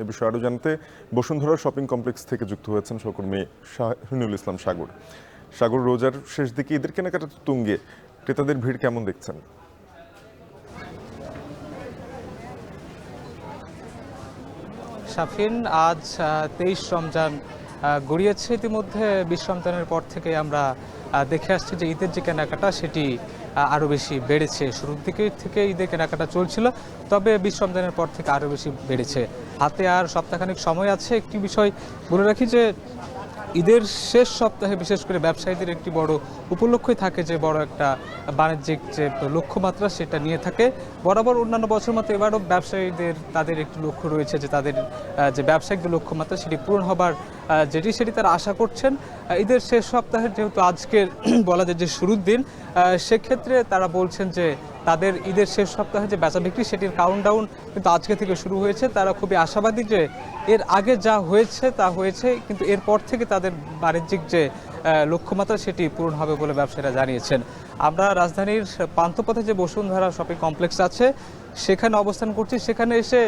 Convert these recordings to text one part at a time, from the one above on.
এ বিষয়ে আরও জানতে বসুন্ধরা শপিং কমপ্লেক্স থেকে যুক্ত হয়েছেন সহকর্মী শাহিনুল ইসলাম সাগর। সাগর, রোজার শেষ দিকে ঈদের কেনাকাটা তুঙ্গে, ক্রেতাদের ভিড় কেমন দেখছেন? শাফিন, আজ 23 রমজান গড়িয়েছে। ইতিমধ্যে 20 রমজানের পর থেকে আমরা দেখে আসছি যে ঈদের যে কেনাকাটা সেটি আরও বেশি বেড়েছে। শুরুর দিকে থেকে ঈদের কেনাকাটা চলছিল, তবে 20 রমজানের পর থেকে আরও বেশি বেড়েছে। হাতে আর সপ্তাহখানেক সময় আছে। একটি বিষয় বলে রাখি যে ঈদের শেষ সপ্তাহে বিশেষ করে ব্যবসায়ীদের একটি বড় উপলক্ষই থাকে যে বড় একটা বাণিজ্যিক যে লক্ষ্যমাত্রা সেটা নিয়ে থাকে। বরাবর অন্যান্য বছর মতো এবারও ব্যবসায়ীদের তাদের একটি লক্ষ্য রয়েছে যে তাদের যে ব্যবসায়িক যে লক্ষ্যমাত্রা সেটি পূরণ হবার সেটি তারা আশা করছেন। ঈদের শেষ সপ্তাহের যেহেতু আজকের বলা যায় যে শুরুর দিন, সেক্ষেত্রে তারা বলছেন যে তাদের ঈদের শেষ সপ্তাহে যে বেচা বিক্রি সেটির কাউন্টডাউন কিন্তু আজকে থেকে শুরু হয়েছে। তারা খুবই আশাবাদী যে এর আগে যা হয়েছে তা হয়েছে, কিন্তু এরপর থেকে তাদের বাণিজ্যিক যে লক্ষ্যমাত্রা সেটি পূরণ হবে বলে ব্যবসায়ীরা জানিয়েছেন। আমরা রাজধানীর পান্থপথে যে বসুন্ধরা শপিং কমপ্লেক্স আছে সেখানে অবস্থান করছি। সেখানে এসে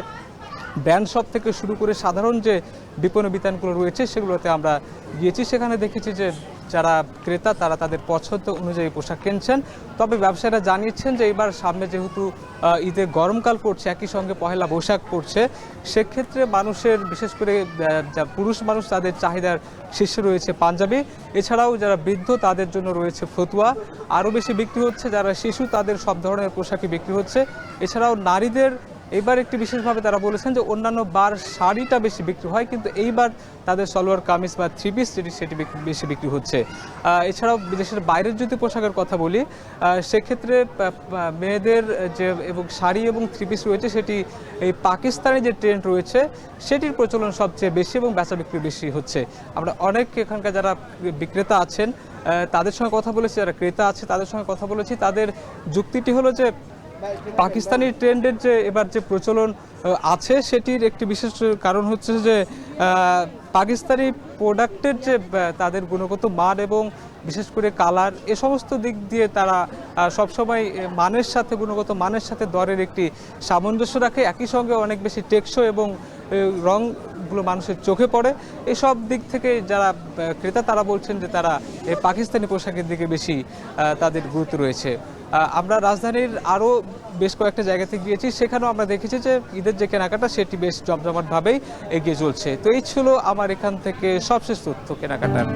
ব্র্যান্ড শপ থেকে শুরু করে সাধারণ যে বিপণী বিতানগুলো রয়েছে সেগুলোতে আমরা গিয়েছি। সেখানে দেখেছি যে যারা ক্রেতা তারা তাদের পছন্দ অনুযায়ী পোশাক কিনছেন। তবে ব্যবসায়ীরা জানিয়েছেন যে এবার সামনে যেহেতু ঈদে গরমকাল পড়ছে, একই সঙ্গে পহেলা বৈশাখ পড়ছে, সেক্ষেত্রে মানুষের বিশেষ করে যা পুরুষ মানুষ তাদের চাহিদার শীর্ষে রয়েছে পাঞ্জাবি। এছাড়াও যারা বৃদ্ধ তাদের জন্য রয়েছে ফতুয়া আরও বেশি বিক্রি হচ্ছে। যারা শিশু তাদের সব ধরনের পোশাকই বিক্রি হচ্ছে। এছাড়াও নারীদের এইবার একটি বিশেষভাবে তারা বলেছেন যে অন্যান্য বার শাড়িটা বেশি বিক্রি হয়, কিন্তু এইবার তাদের সালোয়ার কামিজ বা থ্রি পিস সেটি বেশি বিক্রি হচ্ছে। এছাড়াও বিদেশের বাইরের যদি পোশাকের কথা বলি, সেক্ষেত্রে মেয়েদের যে এবং শাড়ি এবং থ্রি পিস রয়েছে সেটি এই পাকিস্তানি যে ট্রেন্ড রয়েছে সেটির প্রচলন সবচেয়ে বেশি এবং বেচা বিক্রি বেশি হচ্ছে। আমরা অনেক এখানকার যারা বিক্রেতা আছেন তাদের সঙ্গে কথা বলেছি, যারা ক্রেতা আছে তাদের সঙ্গে কথা বলেছি। তাদের যুক্তিটি হলো যে পাকিস্তানি ট্রেন্ডের যে এবার যে প্রচলন আছে সেটির একটি বিশেষ কারণ হচ্ছে যে পাকিস্তানি প্রোডাক্টের যে তাদের গুণগত মান এবং বিশেষ করে কালার এ সমস্ত দিক দিয়ে তারা সবসময় মানের সাথে গুণগত মানের সাথে দরের একটি সামঞ্জস্য রাখে। একই সঙ্গে অনেক বেশি টেকসই এবং রংগুলো মানুষের চোখে পড়ে। এসব দিক থেকে যারা ক্রেতা তারা বলছেন যে তারা এই পাকিস্তানি পোশাকের দিকে বেশি তাদের গুরুত্ব রয়েছে। আমরা রাজধানীর আরও বেশ কয়েকটা জায়গাতে গিয়েছি, সেখানেও আমরা দেখেছি যে ঈদের যে কেনাকাটা সেটি বেশ জমজমাটভাবেই এগিয়ে চলছে। তো এই ছিল আমার এখান থেকে সবশেষ তথ্য কেনাকাটার।